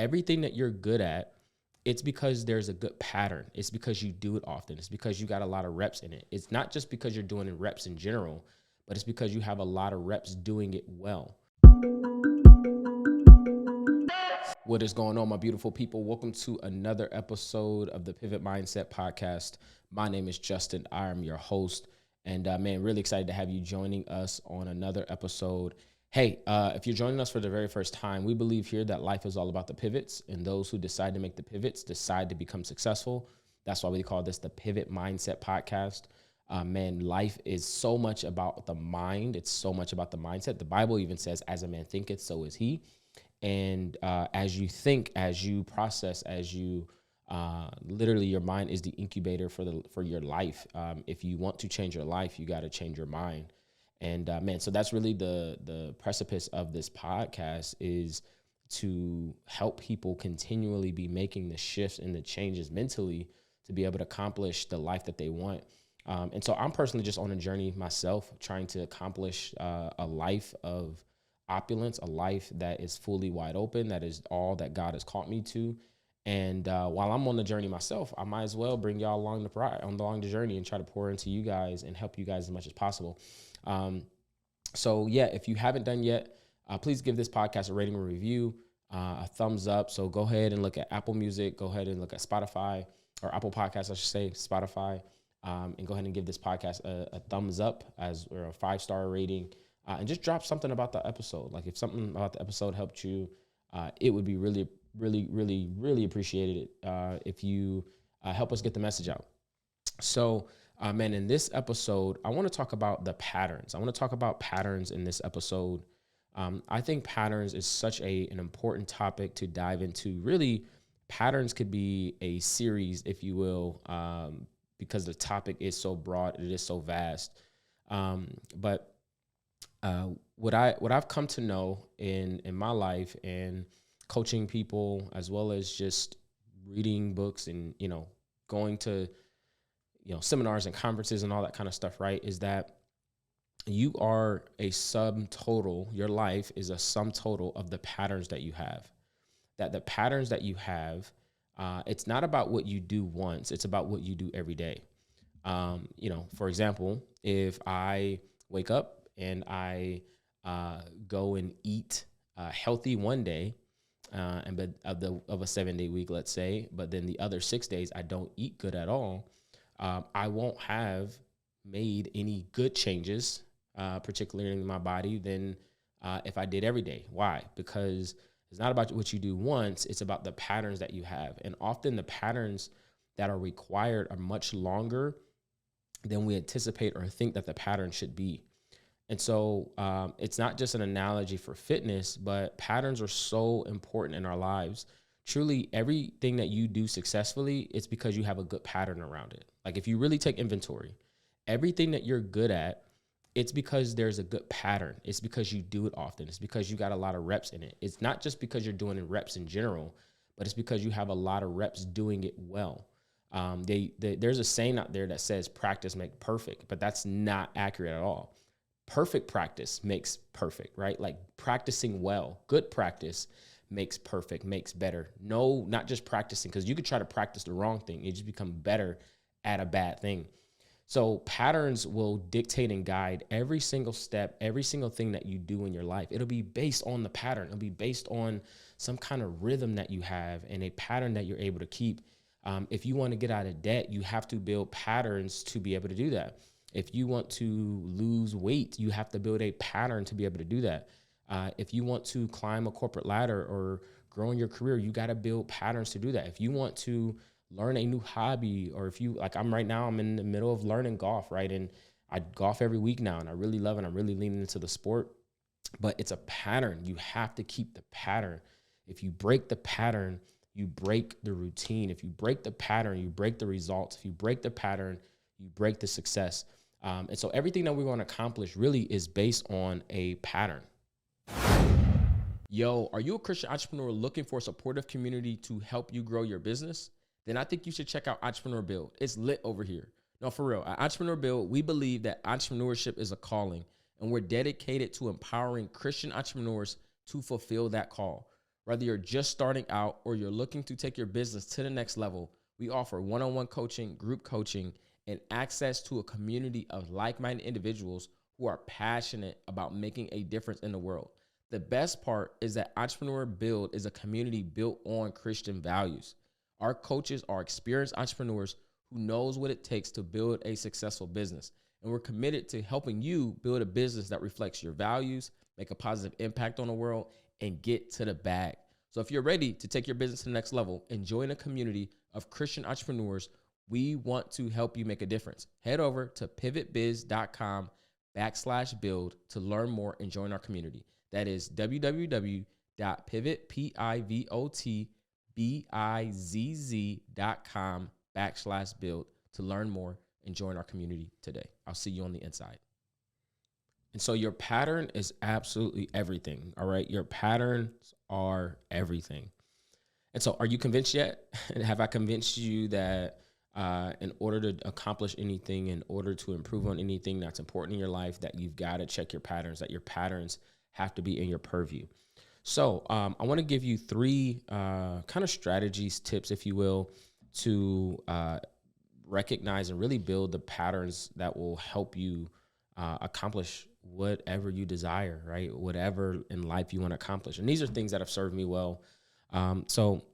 everything that you're good at, it's because there's a good pattern. It's because you do it often. It's because you got a lot of reps in it. It's not just because you're doing it reps in general, but it's because you have a lot of reps doing it well. What is going on, my beautiful people? Welcome to another episode of the Pivot Mindset Podcast. My name is Justin. I am your host. And man, really excited to have you joining us on another episode. Hey, if you're joining us for the very first time, we believe here that life is all about the pivots, and those who decide to make the pivots decide to become successful. That's why we call this the Pivot Mindset Podcast. Man, life is so much about the mind. It's so much about the mindset. The Bible even says, as a man thinketh, so is he. And as you think, as you process, as you literally, your mind is the incubator for your life. If you want to change your life, you got to change your mind. And man, so that's really the precipice of this podcast, is to help people continually be making the shifts and the changes mentally to be able to accomplish the life that they want. And so I'm personally just on a journey myself, trying to accomplish a life of opulence, a life that is fully wide open, that is all that God has called me to. And while I'm on the journey myself, I might as well bring y'all along the journey and try to pour into you guys and help you guys as much as possible. So yeah, if you haven't done yet, please give this podcast a rating and review, a thumbs up. So go ahead and look at Apple Music, go ahead and look at Spotify, or Apple Podcasts, I should say, Spotify, and go ahead and give this podcast a thumbs up or a 5-star rating. And just drop something about the episode. Like if something about the episode helped you, it would be really, really, really, really appreciated if you help us get the message out. So, man, in this episode, I want to talk about the patterns. I want to talk about patterns in this episode. I think patterns is such an important topic to dive into. Really, patterns could be a series, if you will, because the topic is so broad, it is so vast. But what I've come to know in my life and coaching people, as well as just reading books and, going to, seminars and conferences and all that kind of stuff, right, is that you are a sum total. Your life is a sum total of the patterns that you have. That the patterns that you have, it's not about what you do once, it's about what you do every day. For example, if I wake up and I go and eat healthy one day, but of a 7-day week, let's say, but then the other 6 days I don't eat good at all, I won't have made any good changes, particularly in my body, than if I did every day. Why? Because it's not about what you do once, it's about the patterns that you have. And often the patterns that are required are much longer than we anticipate or think that the pattern should be. And so it's not just an analogy for fitness, but patterns are so important in our lives. Truly, everything that you do successfully, it's because you have a good pattern around it. Like if you really take inventory, everything that you're good at, it's because there's a good pattern. It's because you do it often. It's because you got a lot of reps in it. It's not just because you're doing it reps in general, but it's because you have a lot of reps doing it well. There's a saying out there that says practice makes perfect, but that's not accurate at all. Perfect practice makes perfect, right? Like practicing well, good practice makes perfect, makes better. No, not just practicing, because you could try to practice the wrong thing. You just become better at a bad thing. So patterns will dictate and guide every single step, every single thing that you do in your life. It'll be based on the pattern. It'll be based on some kind of rhythm that you have and a pattern that you're able to keep. If you want to get out of debt, you have to build patterns to be able to do that. If you want to lose weight, you have to build a pattern to be able to do that. If you want to climb a corporate ladder or grow in your career, you got to build patterns to do that. If you want to learn a new hobby, or if you, like I'm right now, I'm in the middle of learning golf, right? And I golf every week now, and I really love it. I'm really leaning into the sport, but it's a pattern. You have to keep the pattern. If you break the pattern, you break the routine. If you break the pattern, you break the results. If you break the pattern, you break the success. And so everything that we're going to accomplish really is based on a pattern. Yo, are you a Christian entrepreneur looking for a supportive community to help you grow your business? Then I think you should check out Entrepreneur Build. It's lit over here. No, for real. At Entrepreneur Build, we believe that entrepreneurship is a calling, and we're dedicated to empowering Christian entrepreneurs to fulfill that call. Whether you're just starting out or you're looking to take your business to the next level, we offer one-on-one coaching, group coaching, and access to a community of like-minded individuals who are passionate about making a difference in the world. The best part is that Entrepreneur Build is a community built on Christian values. Our coaches are experienced entrepreneurs who knows what it takes to build a successful business. And we're committed to helping you build a business that reflects your values, make a positive impact on the world, and get to the bag. So if you're ready to take your business to the next level and join a community of Christian entrepreneurs, we want to help you make a difference. Head over to pivotbiz.com/build to learn more and join our community. That is www.pivotbizz.com/build to learn more and join our community today. I'll see you on the inside. And so your pattern is absolutely everything. All right. Your patterns are everything. And so are you convinced yet? Have I convinced you that in order to accomplish anything, in order to improve on anything that's important in your life, that you've got to check your patterns, that your patterns have to be in your purview? So I want to give you three kind of strategies, tips, if you will, to recognize and really build the patterns that will help you accomplish whatever you desire, right? Whatever in life you want to accomplish. And these are things that have served me well. So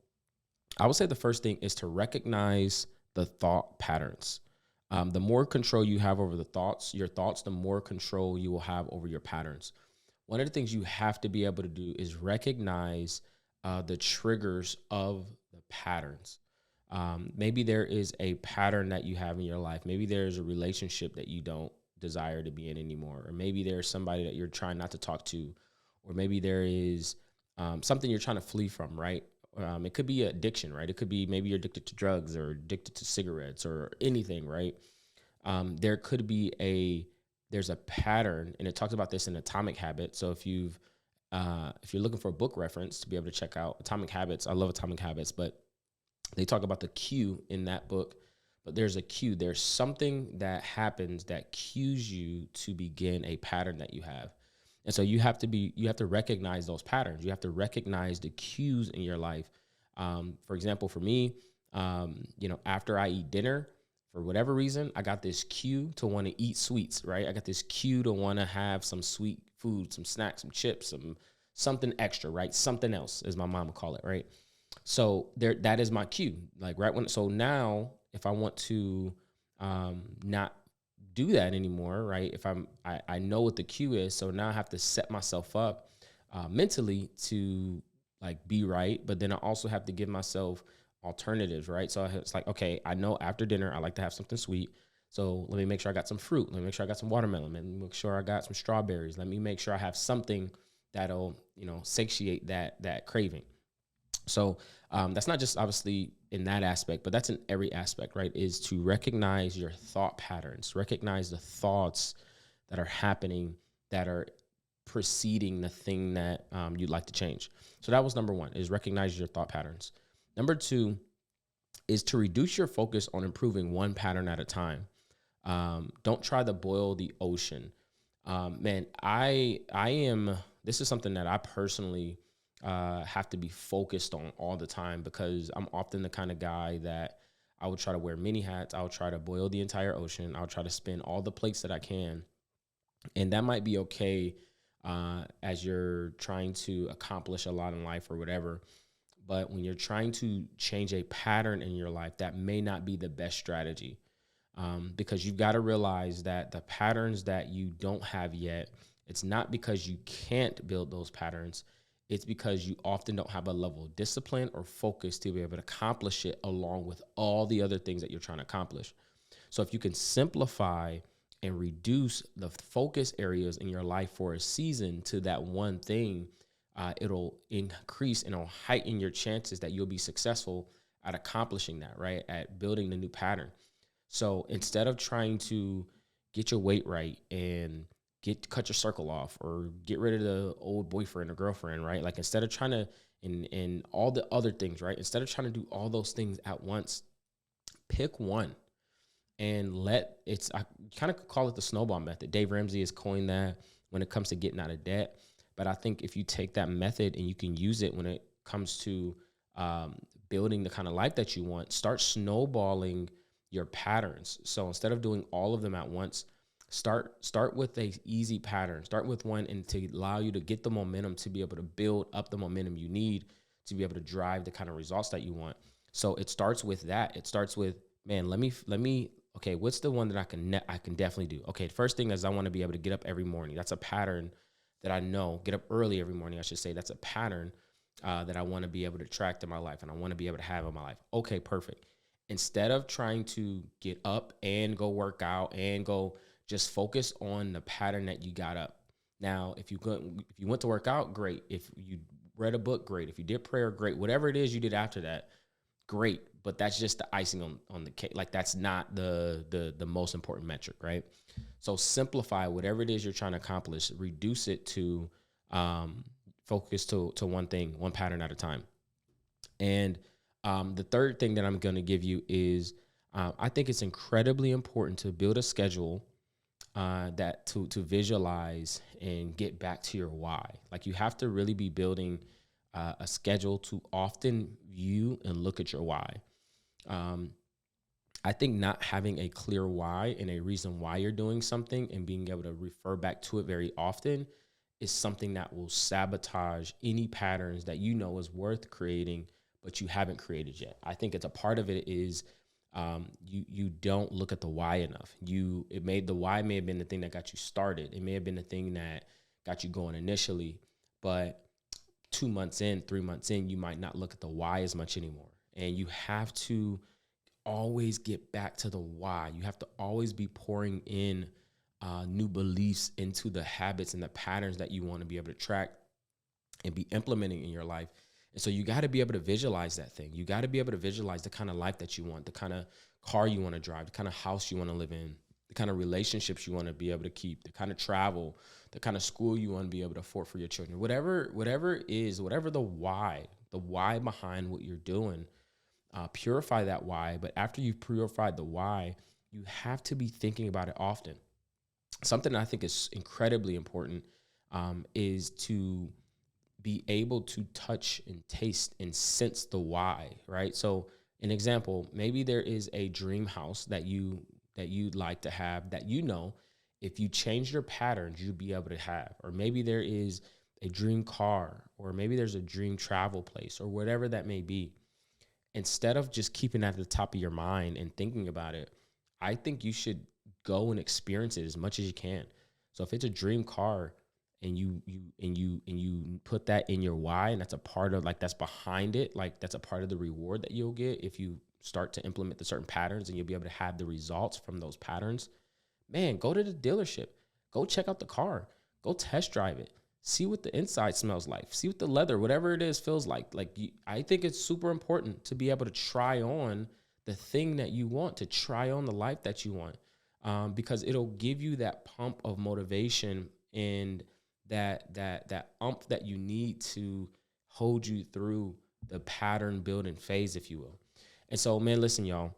I would say the first thing is to recognize the thought patterns. The more control you have over your thoughts, the more control you will have over your patterns. One of the things you have to be able to do is recognize the triggers of the patterns. Maybe there is a pattern that you have in your life. Maybe there's a relationship that you don't desire to be in anymore. Or maybe there's somebody that you're trying not to talk to. Or maybe there is something you're trying to flee from, right? It could be addiction, right? It could be maybe you're addicted to drugs or addicted to cigarettes or anything, right? There could be there's a pattern, and it talks about this in Atomic Habits. So if you're looking for a book reference to be able to check out Atomic Habits, I love Atomic Habits, but they talk about the cue in that book. But there's a cue. There's something that happens that cues you to begin a pattern that you have. And so you have to recognize those patterns. You have to recognize the cues in your life. For example, for me, after I eat dinner, for whatever reason, I got this cue to want to eat sweets, right? I got this cue to want to have some sweet food, some snacks, some chips, something extra, right? Something else, as my mom would call it, right? So that is my cue. So now if I want to not do that anymore, right? If I know what the cue is, so now I have to set myself up mentally to be right, but then I also have to give myself alternatives, right? So it's like, okay, I know after dinner I like to have something sweet, so let me make sure I got some fruit. Let me make sure I got some watermelon. Let me make sure I got some strawberries. Let me make sure I have something that'll satiate that craving. So that's not just obviously in that aspect, but that's in every aspect, right? Is to recognize your thought patterns, recognize the thoughts that are happening that are preceding the thing that you'd like to change. So that was number one, is recognize your thought patterns. Number two is to reduce your focus on improving one pattern at a time. Don't try to boil the ocean. This is something that I personally have to be focused on all the time, because I'm often the kind of guy that I would try to wear many hats. I would try to boil the entire ocean. I would try to spin all the plates that I can. And that might be okay as you're trying to accomplish a lot in life or whatever. But when you're trying to change a pattern in your life, that may not be the best strategy, because you've got to realize that the patterns that you don't have yet, it's not because you can't build those patterns. It's because you often don't have a level of discipline or focus to be able to accomplish it along with all the other things that you're trying to accomplish. So if you can simplify and reduce the focus areas in your life for a season to that one thing, it'll increase and it'll heighten your chances that you'll be successful at accomplishing that, right? At building the new pattern. So instead of trying to get your weight right and cut your circle off or get rid of the old boyfriend or girlfriend, right? Like instead of trying to, and all the other things, right? Instead of trying to do all those things at once, pick one and I kind of call it the snowball method. Dave Ramsey has coined that when it comes to getting out of debt. But I think if you take that method and you can use it when it comes to building the kind of life that you want, start snowballing your patterns. So instead of doing all of them at once, start with a easy pattern. Start with one, and to allow you to get the momentum to be able to build up the momentum you need to be able to drive the kind of results that you want. So it starts with that. It starts with, man, let me okay, what's the one that I can definitely do? Okay, the first thing is I want to be able to get up every morning. That's a pattern that I know. Get up early every morning, I should say. That's a pattern that I want to be able to track in my life and I want to be able to have in my life. Okay, perfect. Instead of trying to get up and go work out and go, just focus on the pattern that you got up. Now, if you went to work out, great. If you read a book, great. If you did prayer, great. Whatever it is you did after that, great. But that's just the icing on the cake. Like, that's not the most important metric, right? So simplify whatever it is you're trying to accomplish. Reduce it to focus to one thing, one pattern at a time. And the third thing that I'm going to give you is I think it's incredibly important to build a schedule that to visualize and get back to your why. Like, you have to really be building a schedule to often view and look at your why. I think not having a clear why and a reason why you're doing something and being able to refer back to it very often is something that will sabotage any patterns that you know is worth creating, but you haven't created yet. I think it's a part of it is you don't look at the why enough. The why may have been the thing that got you started. It may have been the thing that got you going initially, but 2 months in, 3 months in, you might not look at the why as much anymore. And you have to always get back to the why. You have to always be pouring in new beliefs into the habits and the patterns that you want to be able to track and be implementing in your life. And so you got to be able to visualize that thing. You got to be able to visualize the kind of life that you want, the kind of car you want to drive, the kind of house you want to live in, the kind of relationships you want to be able to keep, the kind of travel, the kind of school you want to be able to afford for your children. Whatever it is, whatever the why behind what you're doing, purify that why. But after you've purified the why, you have to be thinking about it often. Something I think is incredibly important is to be able to touch and taste and sense the why, right? So an example, maybe there is a dream house that you'd like to have that, you know, if you change your patterns, you'd be able to have. Or maybe there is a dream car, or maybe there's a dream travel place, or whatever that may be. Instead of just keeping that at the top of your mind and thinking about it, I think you should go and experience it as much as you can. So if it's a dream car, and you put that in your why, and that's a part of, like, that's behind it, like that's a part of the reward that you'll get if you start to implement the certain patterns, and you'll be able to have the results from those patterns. Man, go to the dealership, go check out the car, go test drive it, see what the inside smells like, see what the leather, whatever it is, feels like. I think it's super important to be able to try on the thing that you want, to try on the life that you want, because it'll give you that pump of motivation and that umph that you need to hold you through the pattern building phase, if you will. And so, man, listen, y'all,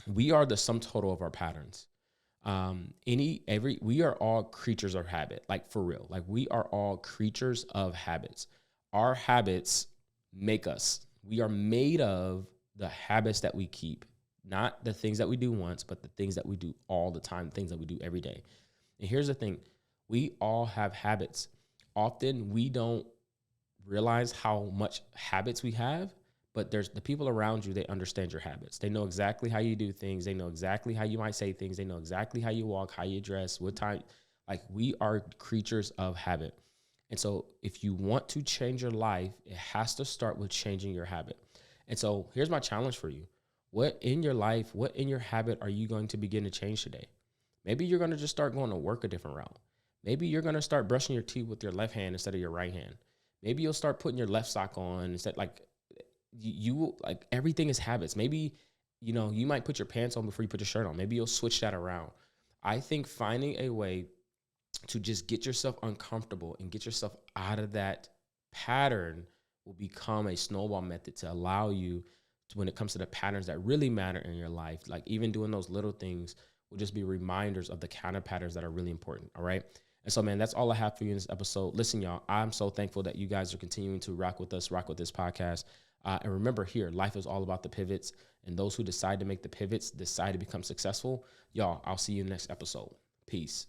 we are the sum total of our patterns. We are all creatures of habit, like, for real. Like, we are all creatures of habits. Our habits make us. We are made of the habits that we keep, not the things that we do once, but the things that we do all the time, things that we do every day. And here's the thing. We all have habits. Often we don't realize how much habits we have, but there's the people around you, they understand your habits. They know exactly how you do things. They know exactly how you might say things. They know exactly how you walk, how you dress, what time. Like, we are creatures of habit. And so if you want to change your life, it has to start with changing your habit. And so here's my challenge for you. What in your life, what in your habit are you going to begin to change today? Maybe you're going to just start going to work a different route. Maybe you're going to start brushing your teeth with your left hand instead of your right hand. Maybe you'll start putting your left sock on instead. Like, like, everything is habits. Maybe, you might put your pants on before you put your shirt on. Maybe you'll switch that around. I think finding a way to just get yourself uncomfortable and get yourself out of that pattern will become a snowball method to allow you to, when it comes to the patterns that really matter in your life, like even doing those little things will just be reminders of the counter patterns that are really important. All right. And so, man, that's all I have for you in this episode. Listen, y'all, I'm so thankful that you guys are continuing to rock with us, rock with this podcast. And remember here, life is all about the pivots, and those who decide to make the pivots decide to become successful. Y'all, I'll see you in the next episode. Peace.